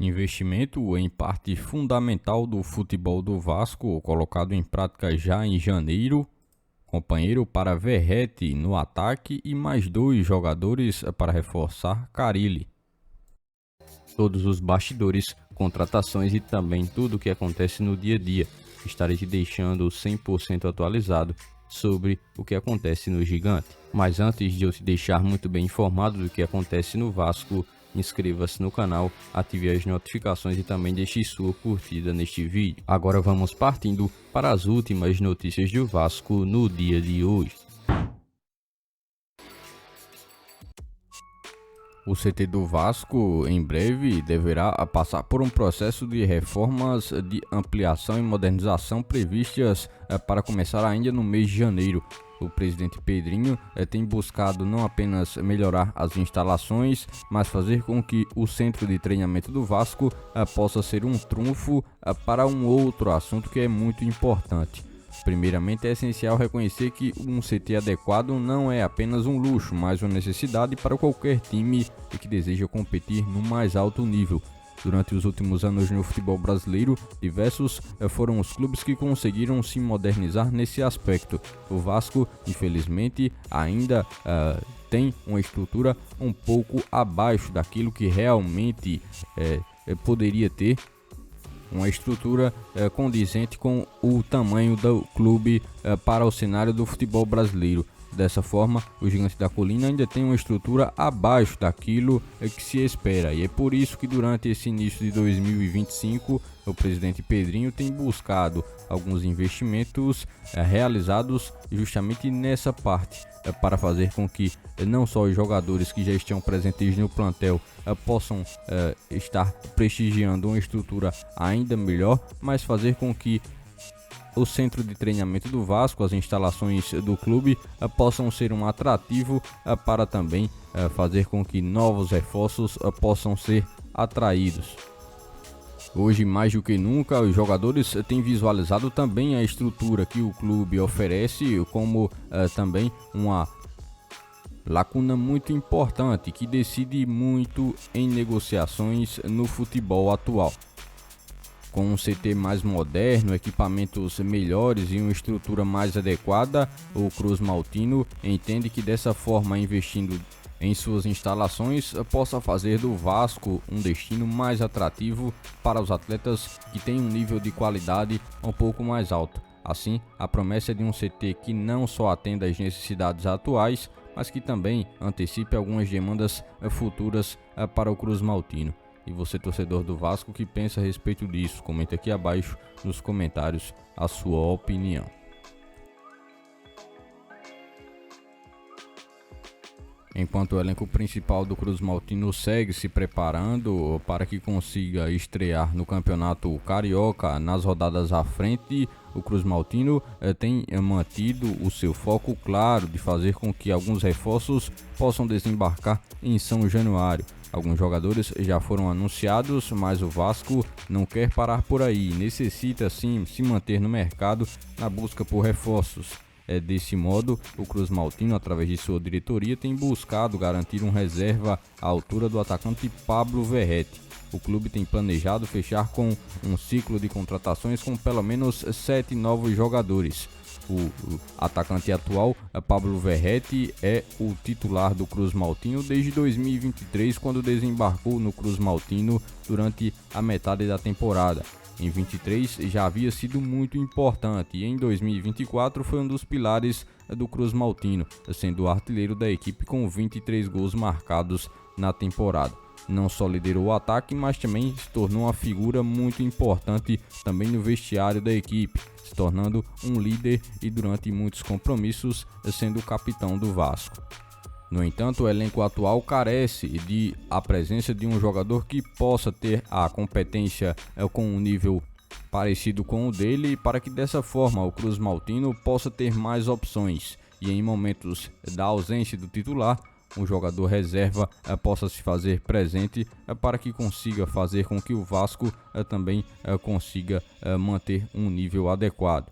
Investimento em parte fundamental do futebol do Vasco, colocado em prática já em janeiro. Companheiro para Verratti no ataque e mais 2 jogadores para reforçar Carille. Todos os bastidores, contratações e também tudo o que acontece no dia a dia. Estarei te deixando 100% atualizado sobre o que acontece no Gigante. Mas antes de eu te deixar muito bem informado do que acontece no Vasco, inscreva-se no canal, ative as notificações e também deixe sua curtida neste vídeo. Agora vamos partindo para as últimas notícias do Vasco no dia de hoje. O CT do Vasco em breve deverá passar por um processo de reformas de ampliação e modernização previstas para começar ainda no mês de janeiro. O presidente Pedrinho tem buscado não apenas melhorar as instalações, mas fazer com que o centro de treinamento do Vasco possa ser um trunfo para um outro assunto que é muito importante. Primeiramente, é essencial reconhecer que um CT adequado não é apenas um luxo, mas uma necessidade para qualquer time que deseja competir no mais alto nível. Durante os últimos anos no futebol brasileiro, diversos foram os clubes que conseguiram se modernizar nesse aspecto. O Vasco, infelizmente, ainda tem uma estrutura um pouco abaixo daquilo que realmente poderia ter. Uma estrutura condizente com o tamanho do clube para o cenário do futebol brasileiro. Dessa forma, o Gigante da Colina ainda tem uma estrutura abaixo daquilo que se espera, e é por isso que durante esse início de 2025 o presidente Pedrinho tem buscado alguns investimentos realizados justamente nessa parte, para fazer com que não só os jogadores que já estão presentes no plantel possam estar prestigiando uma estrutura ainda melhor, mas fazer com que o centro de treinamento do Vasco, as instalações do clube possam ser um atrativo para também fazer com que novos reforços possam ser atraídos. Hoje, mais do que nunca, os jogadores têm visualizado também a estrutura que o clube oferece como também uma lacuna muito importante que decide muito em negociações no futebol atual. Com um CT mais moderno, equipamentos melhores e uma estrutura mais adequada, o Cruz Maltino entende que dessa forma, investindo em suas instalações, possa fazer do Vasco um destino mais atrativo para os atletas que têm um nível de qualidade um pouco mais alto. Assim, a promessa é de um CT que não só atenda às necessidades atuais, mas que também antecipe algumas demandas futuras para o Cruz Maltino. E você, torcedor do Vasco, que pensa a respeito disso? Comenta aqui abaixo nos comentários a sua opinião. Enquanto o elenco principal do Cruz Maltino segue se preparando para que consiga estrear no Campeonato Carioca nas rodadas à frente, o Cruz Maltino tem mantido o seu foco claro de fazer com que alguns reforços possam desembarcar em São Januário. Alguns jogadores já foram anunciados, mas o Vasco não quer parar por aí, necessita sim se manter no mercado na busca por reforços. Desse modo, o Cruz Maltino, através de sua diretoria, tem buscado garantir um reserva à altura do atacante Pablo Verratti. O clube tem planejado fechar com um ciclo de contratações com pelo menos 7 novos jogadores. O atacante atual, Pablo Verratti, é o titular do Cruz Maltino desde 2023, quando desembarcou no Cruz Maltino durante a metade da temporada. Em 23 já havia sido muito importante e em 2024 foi um dos pilares do Cruz Maltino, sendo o artilheiro da equipe com 23 gols marcados na temporada. Não só liderou o ataque, mas também se tornou uma figura muito importante também no vestiário da equipe, se tornando um líder e durante muitos compromissos sendo o capitão do Vasco. No entanto, o elenco atual carece de a presença de um jogador que possa ter a competência com um nível parecido com o dele, para que dessa forma o Cruz Maltino possa ter mais opções e em momentos da ausência do titular, um jogador reserva possa se fazer presente para que consiga fazer com que o Vasco também consiga manter um nível adequado.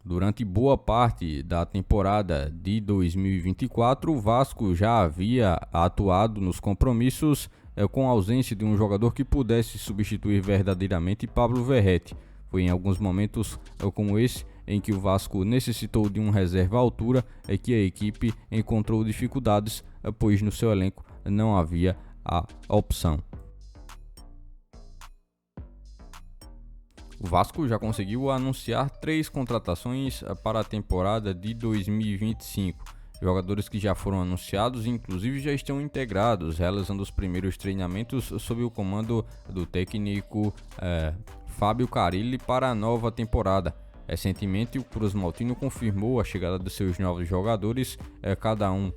Durante boa parte da temporada de 2024, o Vasco já havia atuado nos compromissos com a ausência de um jogador que pudesse substituir verdadeiramente Pablo Verratti. Foi em alguns momentos como esse em que o Vasco necessitou de um reserva à altura que a equipe encontrou dificuldades, pois no seu elenco não havia a opção. O Vasco já conseguiu anunciar 3 contratações para a temporada de 2025. Jogadores que já foram anunciados e inclusive já estão integrados, realizando os primeiros treinamentos sob o comando do técnico Fábio Carille para a nova temporada. Recentemente, o Cruz Maltino confirmou a chegada de seus novos jogadores, cada um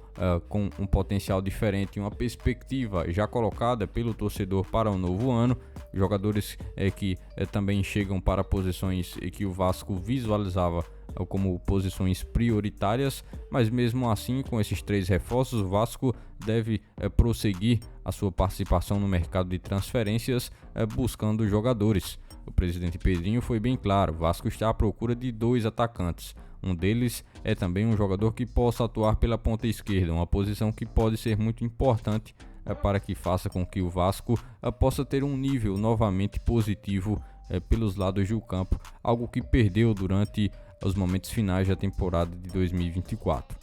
com um potencial diferente e uma perspectiva já colocada pelo torcedor para o novo ano. Jogadores que também chegam para posições que o Vasco visualizava como posições prioritárias, mas mesmo assim, com esses 3 reforços, o Vasco deve prosseguir a sua participação no mercado de transferências, buscando jogadores. O presidente Pedrinho foi bem claro: o Vasco está à procura de 2 atacantes. Um deles é também um jogador que possa atuar pela ponta esquerda, uma posição que pode ser muito importante para que faça com que o Vasco possa ter um nível novamente positivo pelos lados do campo, algo que perdeu durante os momentos finais da temporada de 2024.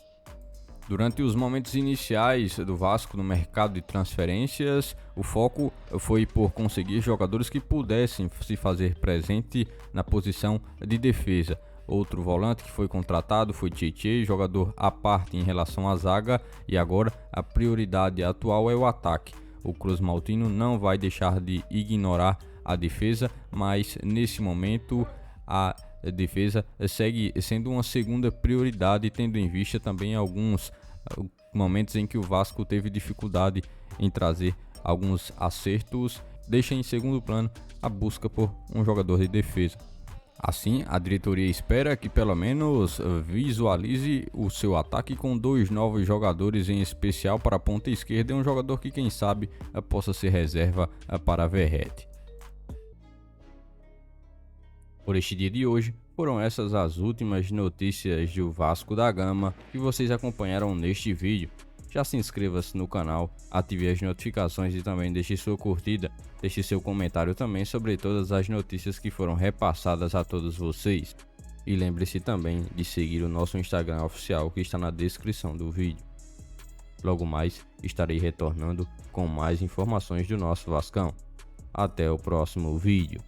Durante os momentos iniciais do Vasco no mercado de transferências, o foco foi por conseguir jogadores que pudessem se fazer presente na posição de defesa. Outro volante que foi contratado foi Tietê, jogador à parte em relação à zaga, e agora a prioridade atual é o ataque. O Cruz Maltino não vai deixar de ignorar a defesa, mas nesse momento a defesa segue sendo uma segunda prioridade, tendo em vista também alguns momentos em que o Vasco teve dificuldade em trazer alguns acertos, deixa em segundo plano a busca por um jogador de defesa. Assim, a diretoria espera que pelo menos visualize o seu ataque com 2 novos jogadores, em especial para a ponta esquerda, e um jogador que quem sabe possa ser reserva para Verratti. Por este dia de hoje, foram essas as últimas notícias do Vasco da Gama que vocês acompanharam neste vídeo. Já se inscreva-se no canal, ative as notificações e também deixe sua curtida. Deixe seu comentário também sobre todas as notícias que foram repassadas a todos vocês. E lembre-se também de seguir o nosso Instagram oficial que está na descrição do vídeo. Logo mais estarei retornando com mais informações do nosso Vascão. Até o próximo vídeo.